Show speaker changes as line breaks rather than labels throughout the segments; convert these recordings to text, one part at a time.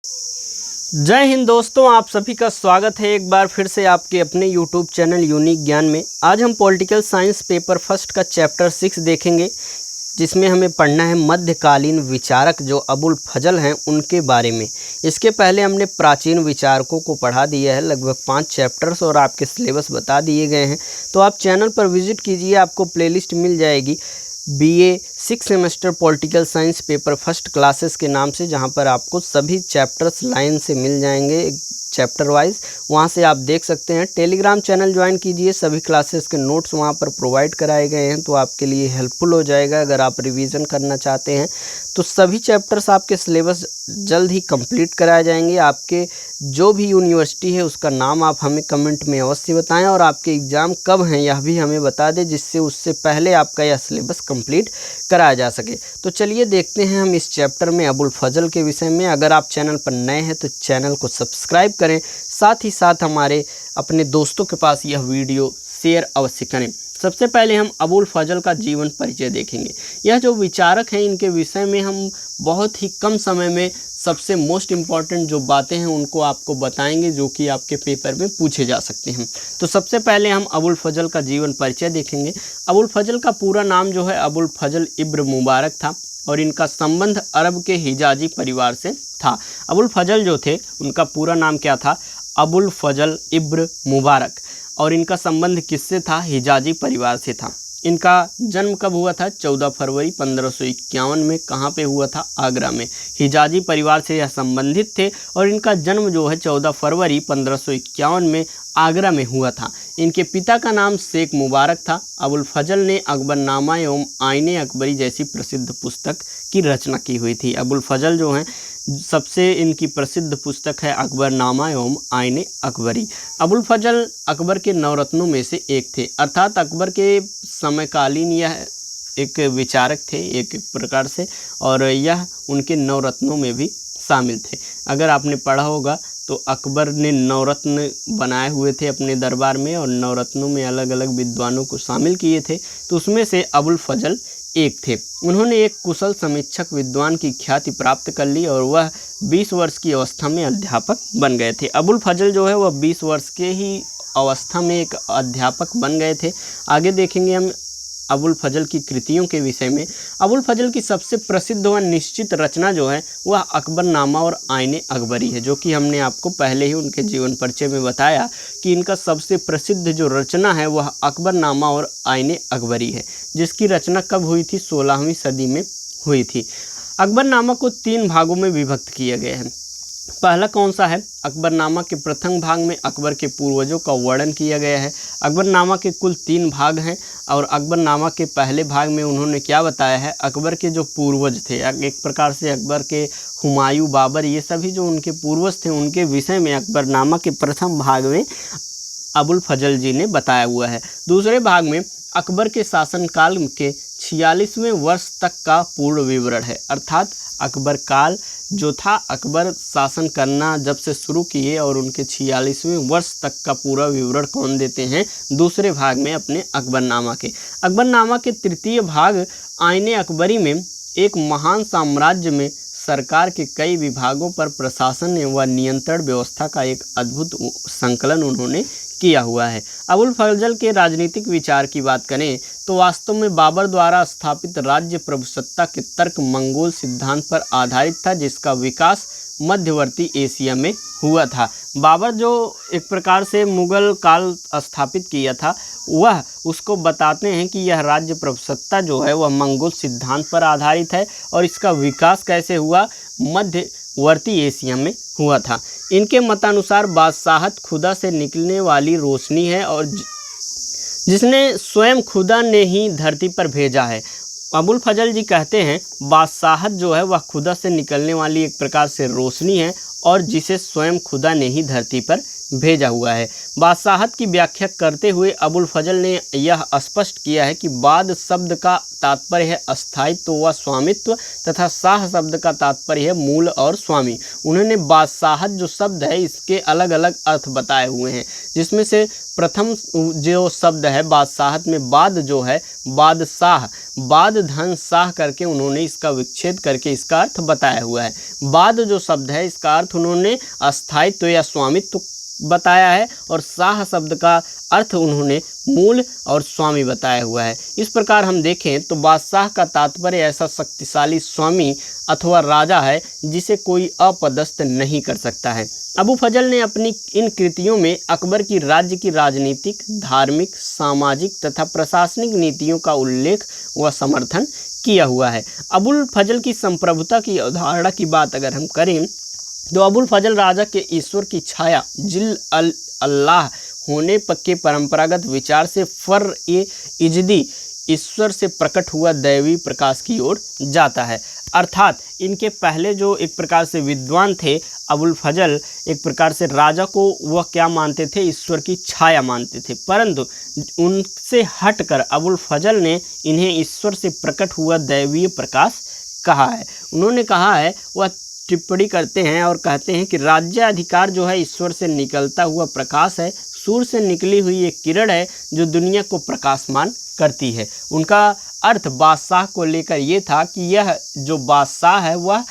जय हिंद दोस्तों, आप सभी का स्वागत है एक बार फिर से आपके अपने यूट्यूब चैनल यूनिक ज्ञान में। आज हम पॉलिटिकल साइंस पेपर फर्स्ट का चैप्टर 6 देखेंगे, जिसमें हमें पढ़ना है मध्यकालीन विचारक जो अबुल फजल हैं उनके बारे में। इसके पहले हमने प्राचीन विचारकों को पढ़ा दिया है, लगभग 5 चैप्टर्स और आपके सिलेबस बता दिए गए हैं। तो आप चैनल पर विजिट कीजिए, आपको प्लेलिस्ट मिल जाएगी BA 6 semester political science paper first classes के नाम से, जहां पर आपको सभी चैप्टर्स लाइन से मिल जाएंगे चैप्टर वाइज। वहां से आप देख सकते हैं। टेलीग्राम चैनल ज्वाइन कीजिए, सभी क्लासेस के नोट्स वहां पर प्रोवाइड कराए गए हैं, तो आपके लिए हेल्पफुल हो जाएगा अगर आप रिवीजन करना चाहते हैं। तो सभी चैप्टर्स आपके सिलेबस जल्द ही कंप्लीट कराए जाएंगे। आपके जो भी यूनिवर्सिटी है उसका नाम आप हमें कमेंट में अवश्य बताएं, और आपके एग्ज़ाम कब हैं यह भी हमें बता दें, जिससे उससे पहले आपका यह सिलेबस कंप्लीट कराया जा सके। तो चलिए देखते हैं हम इस चैप्टर में अबुल फजल के विषय में। अगर आप चैनल पर नए हैं तो चैनल को सब्सक्राइब करें, साथ ही साथ हमारे अपने दोस्तों के पास यह वीडियो शेयर अवश्य करें। सबसे पहले हम अबुल फजल का जीवन परिचय देखेंगे। यह जो विचारक हैं इनके विषय में हम बहुत ही कम समय में सबसे मोस्ट इम्पॉर्टेंट जो बातें हैं उनको आपको बताएंगे, जो कि आपके पेपर में पूछे जा सकते हैं। तो सबसे पहले हम अबुल फजल का जीवन परिचय देखेंगे। अबुल फजल का पूरा नाम जो है अबुल फजल इब्न मुबारक था, और इनका संबंध अरब के हिजाजी परिवार से था। अबुल फजल जो थे उनका पूरा नाम क्या था? अबुल फजल इब्न मुबारक। और इनका संबंध किससे था? हिजाजी परिवार से था। इनका जन्म कब हुआ था? 14 फरवरी 1551 में। कहाँ पे हुआ था? आगरा में। हिजाजी परिवार से यह संबंधित थे, और इनका जन्म जो है 14 फरवरी 1551 में आगरा में हुआ था। इनके पिता का नाम शेख मुबारक था। अबुल फजल ने अकबरनामा एवं आईने अकबरी जैसी प्रसिद्ध पुस्तक की रचना की हुई थी। अबुल फजल जो हैं सबसे इनकी प्रसिद्ध पुस्तक है अकबरनामा एवं आईने अकबरी। अबुल फजल अकबर के नवरत्नों में से एक थे, अर्थात अकबर के समकालीन यह एक विचारक थे एक प्रकार से, और यह उनके नवरत्नों में भी शामिल थे। अगर आपने पढ़ा होगा तो अकबर ने नवरत्न बनाए हुए थे अपने दरबार में, और नवरत्नों में अलग अलग विद्वानों को शामिल किए थे, तो उसमें से अबुल फजल एक थे। उन्होंने एक कुशल समीक्षक विद्वान की ख्याति प्राप्त कर ली, और वह 20 वर्ष की अवस्था में अध्यापक बन गए थे। अबुल फजल जो है वह 20 वर्ष के ही अवस्था में एक अध्यापक बन गए थे। आगे देखेंगे हम अबुल फजल की कृतियों के विषय में। अबुल फजल की सबसे प्रसिद्ध व निश्चित रचना जो है वह अकबरनामा और आईने अकबरी है, जो कि हमने आपको पहले ही उनके जीवन परिचय में बताया कि इनका सबसे प्रसिद्ध जो रचना है वह अकबरनामा और आईने अकबरी है, जिसकी रचना कब हुई थी? 16वीं सदी में हुई थी। अकबरनामा को 3 भागों में विभक्त किया गया है। पहला कौन सा है? अकबरनामा के प्रथम भाग में अकबर के पूर्वजों का वर्णन किया गया है। अकबरनामा के कुल 3 भाग हैं, और अकबरनामा के पहले भाग में उन्होंने क्या बताया है? अकबर के जो पूर्वज थे, एक प्रकार से अकबर के हुमायूं, बाबर, ये सभी जो उनके पूर्वज थे उनके विषय में अकबरनामा के प्रथम भाग में अबुल फजल जी ने बताया हुआ है। दूसरे भाग में अकबर के शासनकाल के 46वें वर्ष तक का पूर्ण विवरण है, अर्थात अकबर काल जो था, अकबर शासन करना जब से शुरू किए और उनके 46वें वर्ष तक का पूरा विवरण कौन देते हैं? दूसरे भाग में अपने अकबरनामा के। अकबरनामा के तृतीय भाग आईने अकबरी में एक महान साम्राज्य में सरकार के कई विभागों पर प्रशासन व नियंत्रण व्यवस्था का एक अद्भुत संकलन उन्होंने किया हुआ है। अबुल फजल के राजनीतिक विचार की बात करें तो वास्तव में बाबर द्वारा स्थापित राज्य प्रभुसत्ता के तर्क मंगोल सिद्धांत पर आधारित था, जिसका विकास मध्यवर्ती एशिया में हुआ था। बाबर जो एक प्रकार से मुगल काल स्थापित किया था, वह उसको बताते हैं कि यह राज्य प्रभुसत्ता जो है वह मंगोल सिद्धांत पर आधारित है, और इसका विकास कैसे हुआ? मध्यवर्ती एशिया में हुआ था। इनके मतानुसार बादशाहत खुदा से निकलने वाली रोशनी है, और जिसने स्वयं खुदा ने ही धरती पर भेजा है। अबुल फजल जी कहते हैं बादशाहत जो है वह खुदा से निकलने वाली एक प्रकार से रोशनी है, और जिसे स्वयं खुदा ने ही धरती पर भेजा हुआ है। बादशाहत की व्याख्या करते हुए अबुल फजल ने यह स्पष्ट किया है कि बाद शब्द का तात्पर्य है अस्थायित्व व स्वामित्व, तथा शाह शब्द का तात्पर्य है मूल और स्वामी। उन्होंने बादशाहत जो शब्द है इसके अलग अलग अर्थ बताए हुए हैं, जिसमें से प्रथम जो शब्द है बादशाहत में बाद जो है बादशाह, बाद धन साह करके उन्होंने इसका विच्छेद करके इसका अर्थ बताया हुआ है। बाद जो शब्द है इसका अर्थ उन्होंने अस्थायित्व या स्वामित्व बताया है और साह शब्द का अर्थ उन्होंने मूल और स्वामी बताया हुआ है। इस प्रकार हम देखें तो बादशाह का तात्पर्य ऐसा शक्तिशाली स्वामी अथवा राजा है जिसे कोई अपदस्थ नहीं कर सकता है। अबू फजल ने अपनी इन कृतियों में अकबर की राज्य की राजनीतिक, धार्मिक, सामाजिक तथा प्रशासनिक नीतियों का उल्लेख व समर्थन किया हुआ है। अबुल फजल की संप्रभुता की अवधारणा की बात अगर हम करें तो अबुल फजल राजा के ईश्वर की छाया जिल अल्लाह होने के परंपरागत विचार से फर ए इजदी ईश्वर से प्रकट हुआ दैवी प्रकाश की ओर जाता है। अर्थात इनके पहले जो एक प्रकार से विद्वान थे अबुल फजल, एक प्रकार से राजा को वह क्या मानते थे, ईश्वर की छाया मानते थे, परंतु उनसे हटकर अबुल फजल ने इन्हें ईश्वर से प्रकट हुआ दैवीय प्रकाश कहा है। उन्होंने कहा है, वह टिप्पणी करते हैं और कहते हैं कि राज्य अधिकार जो है ईश्वर से निकलता हुआ प्रकाश है, सूर्य से निकली हुई एक किरण है जो दुनिया को प्रकाशमान करती है। उनका अर्थ बादशाह को लेकर ये था कि यह जो बादशाह है वह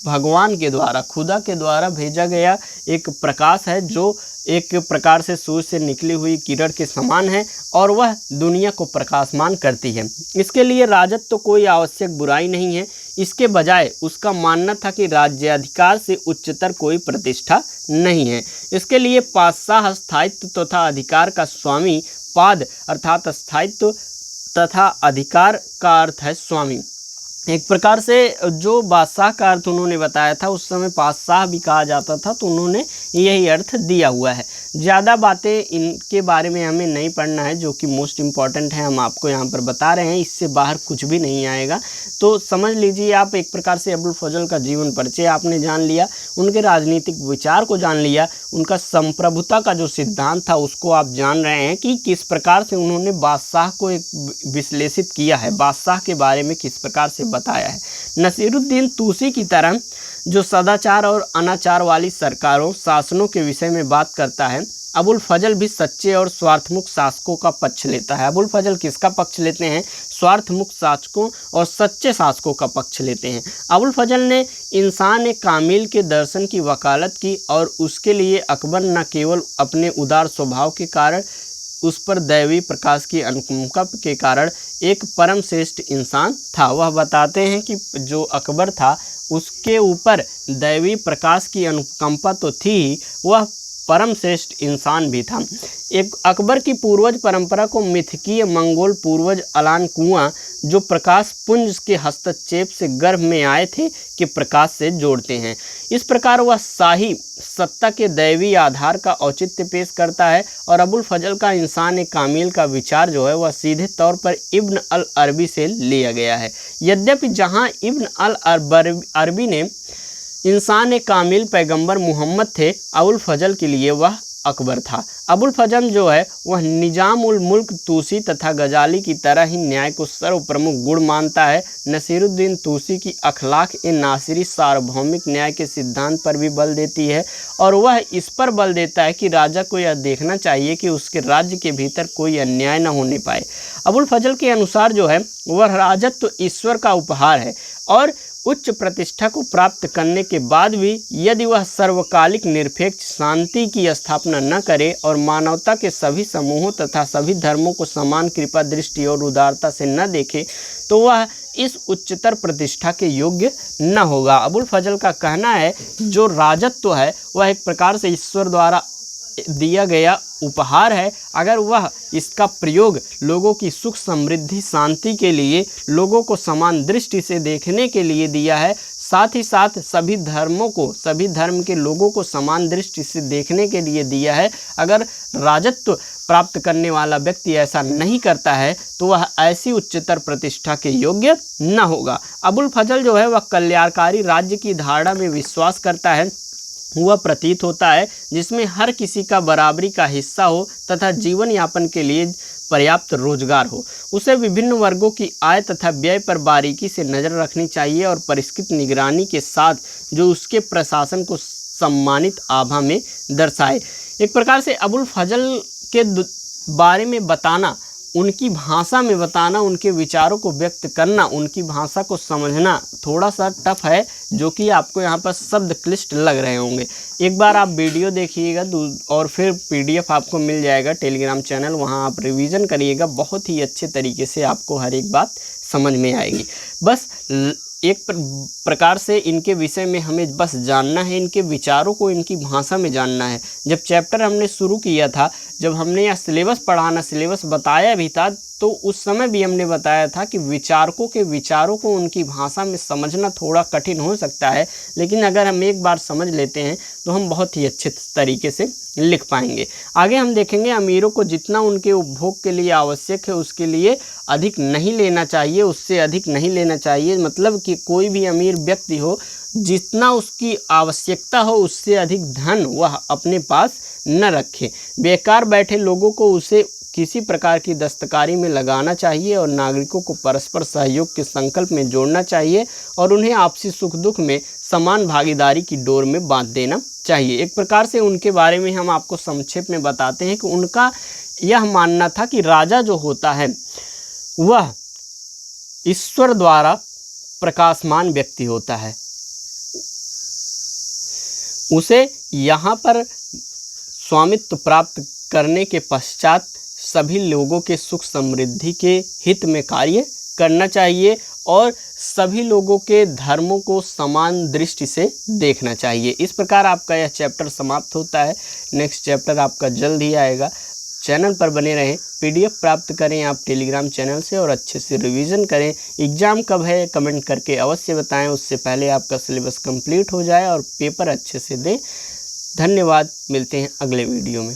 भगवान के द्वारा, खुदा के द्वारा भेजा गया एक प्रकाश है जो एक प्रकार से सूर्य से निकली हुई किरण के समान है और वह दुनिया को प्रकाशमान करती है। इसके लिए राजत्व तो कोई आवश्यक बुराई नहीं है, इसके बजाय उसका मानना था कि राज्याधिकार से उच्चतर कोई प्रतिष्ठा नहीं है। इसके लिए बादशाह स्थायित्व तथा अधिकार का स्वामी, पाद अर्थात स्थायित्व तथा अधिकार का अर्थ है स्वामी। एक प्रकार से जो बादशाह का अर्थ उन्होंने बताया था उस समय बादशाह भी कहा जाता था, तो उन्होंने यही अर्थ दिया हुआ है। ज़्यादा बातें इनके बारे में हमें नहीं पढ़ना है, जो कि मोस्ट इम्पॉर्टेंट है हम आपको यहाँ पर बता रहे हैं, इससे बाहर कुछ भी नहीं आएगा। तो समझ लीजिए आप, एक प्रकार से अबुल फजल का जीवन परिचय आपने जान लिया, उनके राजनीतिक विचार को जान लिया, उनका संप्रभुता का जो सिद्धांत था उसको आप जान रहे हैं कि किस प्रकार से उन्होंने बादशाह को एक विश्लेषित किया है, बादशाह के बारे में किस प्रकार से बताया है। नसीरुद्दीन तूसी की तरह जो सदाचार और अनाचार वाली सरकारों, शासनों के विषय में बात करता है, अबुल फजल भी सच्चे और स्वार्थमुख शासकों का पक्ष लेता है। अबुल फजल किसका पक्ष लेते हैं? स्वार्थमुख शासकों और सच्चे शासकों का पक्ष लेते हैं। अबुल फजल ने इंसान कामिल के दर्शन की वकालत की और उसके लिए अकबर न केवल अपने उदार स्वभाव के कारण, उस पर दैवी प्रकाश की अनुकंपा के कारण एक परम श्रेष्ठ इंसान था। वह बताते हैं कि जो अकबर था उसके ऊपर दैवी प्रकाश की अनुकंपा तो थी ही, वह परम श्रेष्ठ इंसान भी था। एक अकबर की पूर्वज परंपरा को मिथकीय मंगोल पूर्वज अलान कुआं जो प्रकाश पुंज के हस्तक्षेप से गर्भ में आए थे के प्रकाश से जोड़ते हैं। इस प्रकार वह शाही सत्ता के दैवी आधार का औचित्य पेश करता है और अबुल फजल का इंसान कामिल का विचार जो है वह सीधे तौर पर इब्न अल अरबी से लिया गया है। यद्यपि जहाँ इब्न अल अरबी ने इंसान कामिल पैगंबर मोहम्मद थे, अबुल फजल के लिए वह अकबर था। अबुल फजल जो है वह निजाम उल मुल्क तूसी तथा गजाली की तरह ही न्याय को सर्वप्रमुख गुण मानता है। नसीरुद्दीन तूसी की अखलाक ए नासिरी सार्वभौमिक न्याय के सिद्धांत पर भी बल देती है और वह इस पर बल देता है कि राजा को यह देखना चाहिए कि उसके राज्य के भीतर कोई अन्याय न होने पाए। अबुल फजल के अनुसार जो है वह राजत्व ईश्वर का उपहार है और उच्च प्रतिष्ठा को प्राप्त करने के बाद भी यदि वह सर्वकालिक निरपेक्ष शांति की स्थापना न करे और मानवता के सभी समूहों तथा सभी धर्मों को समान कृपा दृष्टि और उदारता से न देखे तो वह इस उच्चतर प्रतिष्ठा के योग्य न होगा। अबुल फजल का कहना है जो राजत्व है वह एक प्रकार से ईश्वर द्वारा दिया गया उपहार है। अगर वह इसका प्रयोग लोगों की सुख समृद्धि शांति के लिए, लोगों को समान दृष्टि से देखने के लिए दिया है, साथ ही साथ सभी धर्मों को, सभी धर्म के लोगों को समान दृष्टि से देखने के लिए दिया है, अगर राजत्व प्राप्त करने वाला व्यक्ति ऐसा नहीं करता है तो वह ऐसी उच्चतर प्रतिष्ठा के योग्य न होगा। अबुल फजल जो है वह कल्याणकारी राज्य की धारणा में विश्वास करता है। हुआ प्रतीत होता है जिसमें हर किसी का बराबरी का हिस्सा हो तथा जीवन यापन के लिए पर्याप्त रोजगार हो। उसे विभिन्न वर्गों की आय तथा व्यय पर बारीकी से नज़र रखनी चाहिए और परिष्कृत निगरानी के साथ जो उसके प्रशासन को सम्मानित आभा में दर्शाए। एक प्रकार से अबुल फजल के बारे में बताना उनकी भाषा में बताना, उनके विचारों को व्यक्त करना, उनकी भाषा को समझना थोड़ा सा टफ है, जो कि आपको यहाँ पर शब्द क्लिष्ट लग रहे होंगे। एक बार आप वीडियो देखिएगा और फिर पीडीएफ आपको मिल जाएगा टेलीग्राम चैनल, वहाँ आप रिवीजन करिएगा, बहुत ही अच्छे तरीके से आपको हर एक बात समझ में आएगी। बस एक प्रकार से इनके विषय में हमें बस जानना है, इनके विचारों को इनकी भाषा में जानना है। जब चैप्टर हमने शुरू किया था, जब हमने यह सिलेबस पढ़ाना, सिलेबस बताया भी था, तो उस समय भी हमने बताया था कि विचारकों के विचारों को उनकी भाषा में समझना थोड़ा कठिन हो सकता है, लेकिन अगर हम एक बार समझ लेते हैं तो हम बहुत ही अच्छे तरीके से लिख पाएंगे। आगे हम देखेंगे अमीरों को जितना उनके उपभोग के लिए आवश्यक है उसके लिए अधिक नहीं लेना चाहिए, उससे अधिक नहीं लेना चाहिए। मतलब कि कोई भी अमीर व्यक्ति हो, जितना उसकी आवश्यकता हो उससे अधिक धन वह अपने पास न रखे। बेकार बैठे लोगों को उसे किसी प्रकार की दस्तकारी में लगाना चाहिए और नागरिकों को परस्पर सहयोग के संकल्प में जोड़ना चाहिए और उन्हें आपसी सुख दुख में समान भागीदारी की डोर में बांध देना चाहिए। एक प्रकार से उनके बारे में हम आपको संक्षेप में बताते हैं कि उनका यह मानना था कि राजा जो होता है वह ईश्वर द्वारा प्रकाशमान व्यक्ति होता है, उसे यहाँ पर स्वामित्व प्राप्त करने के पश्चात सभी लोगों के सुख समृद्धि के हित में कार्य करना चाहिए और सभी लोगों के धर्मों को समान दृष्टि से देखना चाहिए। इस प्रकार आपका यह चैप्टर समाप्त होता है। नेक्स्ट चैप्टर आपका जल्द ही आएगा। चैनल पर बने रहें, पीडीएफ प्राप्त करें आप टेलीग्राम चैनल से और अच्छे से रिवीजन करें। एग्ज़ाम कब है कमेंट करके अवश्य बताएं, उससे पहले आपका सिलेबस कंप्लीट हो जाए और पेपर अच्छे से दें। धन्यवाद, मिलते हैं अगले वीडियो में।